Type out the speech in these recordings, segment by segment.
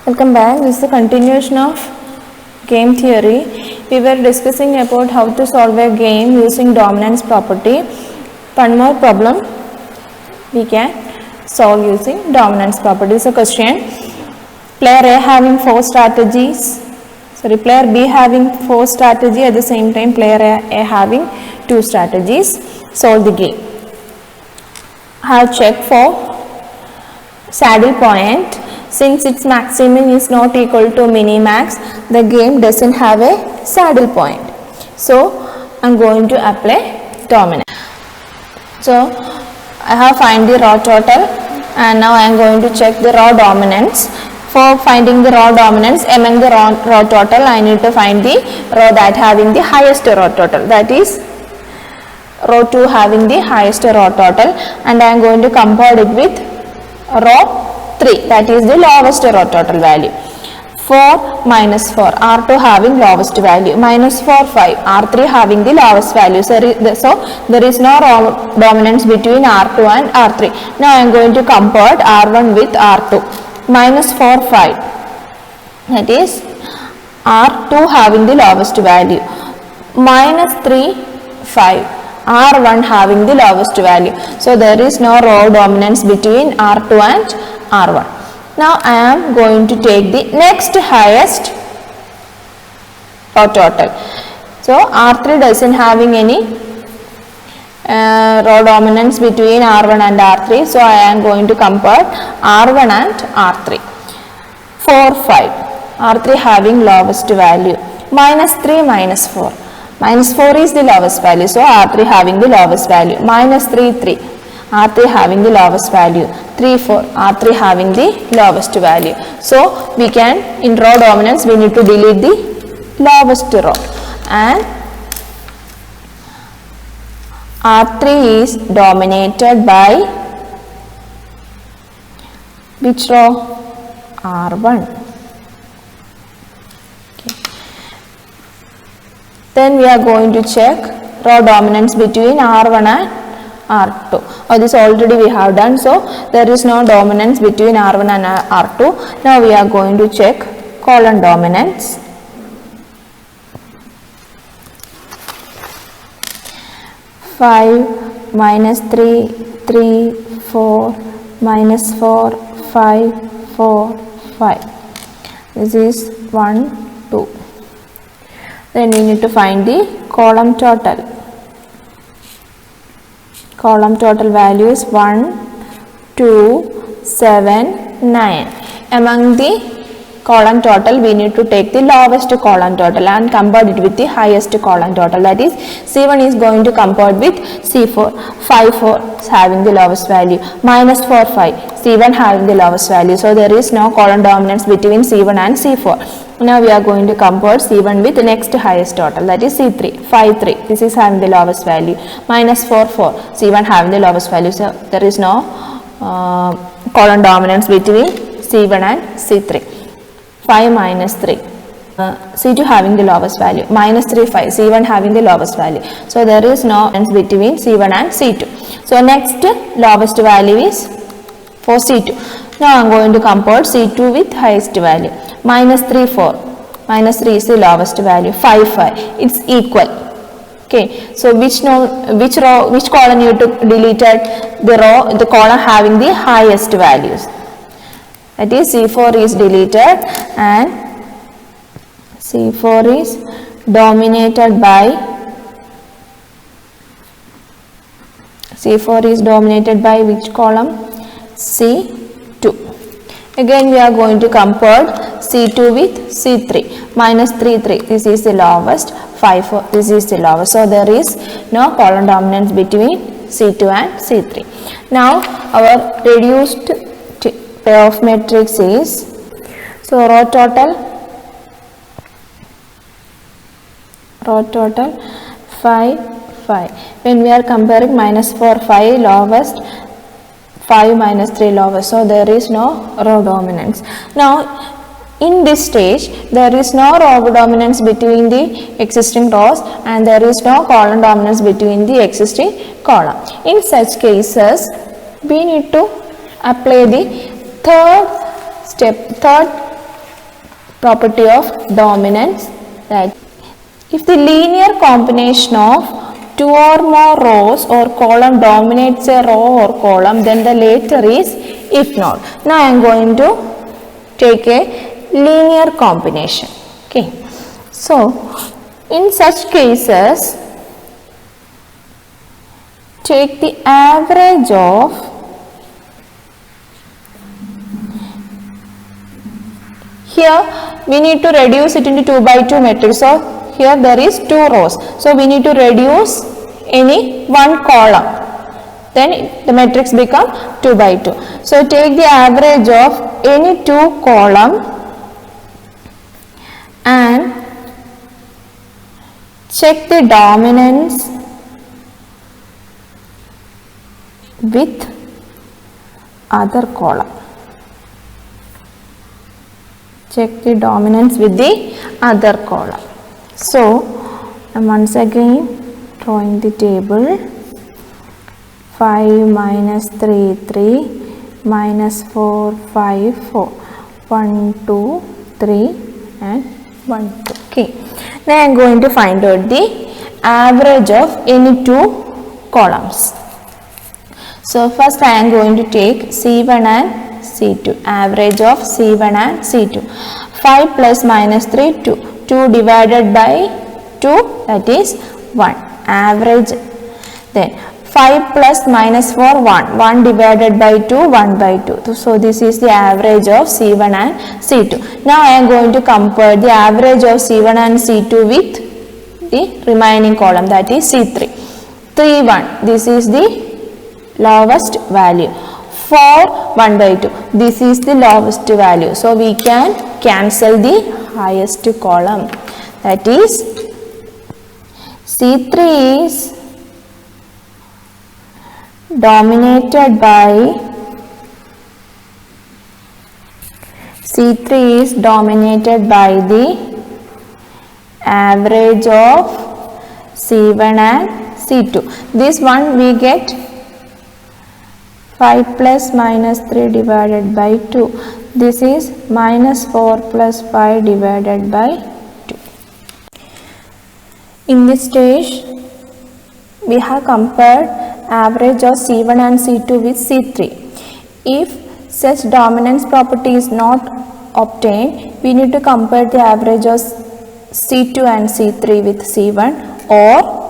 Welcome back. This is a continuation of game theory. We were discussing about how to solve a game using dominance property. One more problem we can solve using dominance property. So question, player A having four strategies, player B having four strategy, at the same time player A having two strategies. Solve the game. Have checked for saddle point. Since its maximum is not equal to minimax, the game doesn't have a saddle point. So I'm going to apply dominance. So I have find the raw total, and now I am going to check the raw dominance. For finding the raw dominance among the raw total, I need to find the row that having the highest raw total, that is row 2 having the highest raw total, and I am going to compare it with row 3, that is the lowest raw total value. 4 minus 4, R2 having lowest value, minus 4 5, R3 having the lowest value. So there is no raw dominance between R2 and R3. Now I am going to compare R1 with R2. Minus 4 5, that is R2 having the lowest value, minus 3 5, R1 having the lowest value. So there is no raw dominance between R2 and R1. Now I am going to take the next highest raw total. So R3 doesn't having any raw dominance between R1 and R3. So I am going to compare R1 and R3. 4 5, R3 having lowest value, minus 3 minus 4. Minus 4 is the lowest value, so R3 having the lowest value. Minus 3 3, R3 having the lowest value. 3 4, R3 having the lowest value. So we can, in raw dominance, we need to delete the lowest row, and R3 is dominated by which row? R1. Then we are going to check raw dominance between R1 and R2. This already we have done, so there is no dominance between R1 and R2. Now we are going to check column dominance. Five minus 3 3 4 minus 4 5 4 5. This is 1 2. Then we need to find the column total. Column total value is 1, 2, 7, 9. Among the column total, we need to take the lowest column total and compare it with the highest column total. That is, C1 is going to compare with C4. 5 4 is having the lowest value. Minus 4 5, C1 having the lowest value. So there is no column dominance between C1 and C4. Now we are going to compare C1 with the next highest total, that is C3. 5 3, this is having the lowest value. Minus 4 4, C1 having the lowest value. So there is no column dominance between C1 and C3. 5 minus 3, C2 having the lowest value. Minus 3 5, C1 having the lowest value. So there is no difference between C1 and C2. So next lowest value is for C2. Now I am going to compare C2 with highest value. Minus 3 4, minus 3 is the lowest value. 5 5, it's equal. Okay, so which column you took deleted? The column having the highest values. That is, C4 is deleted, and C4 is dominated by which column? C2. Again we are going to compare C2 with C3. Minus 3 3, this is the lowest. 5 4, this is the lowest. So there is no column dominance between C2 and C3. Now our reduced payoff matrix is, so raw total 5 5. When we are comparing minus 4 5 lowest, 5 minus 3 lowest, so there is no raw dominance. Now in this stage there is no raw dominance between the existing rows, and there is no column dominance between the existing column. In such cases we need to apply the third property of dominance, that if the linear combination of two or more rows or column dominates a row or column, then the later is if not. Now I am going to take a linear combination. Okay, so in such cases, take the average of here we need to reduce it into 2 by 2 matrix. So here there is 2 rows. So we need to reduce any one column. Then the matrix become 2 by 2. So take the average of any 2 column and check the dominance with other column. Check the dominance with the other column. So once again drawing the table. 5 minus 3 3 minus 4 5 4 1 2 3 and 1 2. Okay, now I am going to find out the average of any 2 columns. So first I am going to take C1 and C2, average of C1 and C2. 5 plus minus 3 2, 2 divided by 2, that is 1, average. Then 5 plus minus 4 1, 1 divided by 2, 1 by 2. So this is the average of C1 and C2. Now I am going to compare the average of C1 and C2 with the remaining column, that is C3. 3 1, this is the lowest value. 4 1 by 2, this is the lowest value. So we can cancel the highest column, that is C3 is dominated by the average of C1 and C2. This one we get 5 plus minus 3 divided by 2. This is minus 4 plus 5 divided by 2. In this stage, we have compared average of C1 and C2 with C3. If such dominance property is not obtained, we need to compare the average of C2 and C3 with C1, or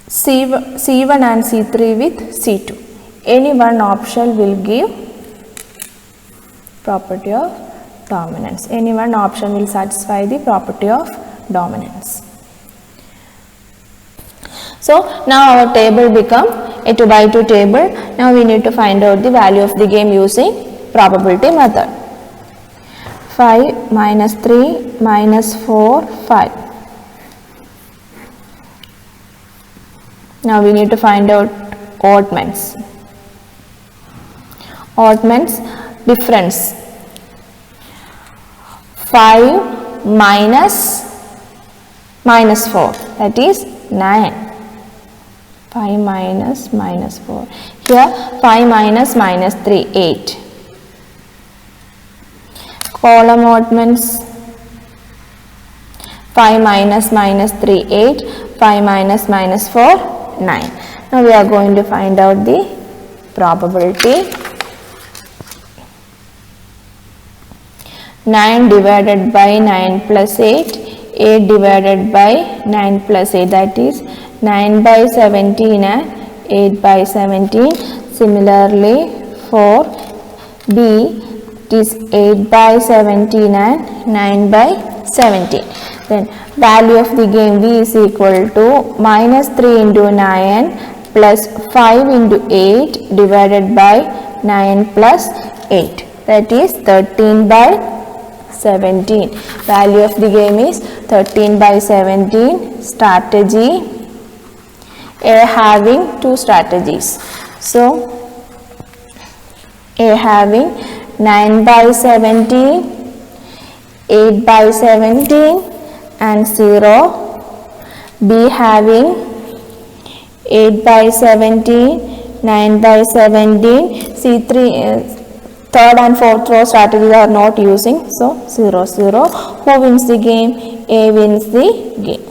C1 and C3 with C2. Any one option will give property of dominance. Any one option will satisfy the property of dominance. So now our table become a 2 by 2 table. Now we need to find out the value of the game using probability method. 5 minus 3 minus 4 5. Now we need to find out oddments. Oddments difference. 5 minus 4, that is 9. 5 minus 4. Here 5 minus 3, 8. Column oddments. 5 minus 3, 8. 5 minus 4, 9. Now we are going to find out the probability. 9 divided by 9 plus 8. 8 divided by 9 plus 8, that is 9 by 17 and 8 by 17. Similarly for B, it is 8 by 17 and 9 by 17. Then value of the game B is equal to minus 3 into 9 plus 5 into 8 divided by 9 plus 8, that is 13 by 17. Value of the game is 13 by 17. Strategy. A having 2 strategies. So A having 9 by 17, 8 by 17 and 0. B having 8 by 17, 9 by 17. C3 Third and fourth row strategy are not using, so 0 0. Who wins the game? A wins the game.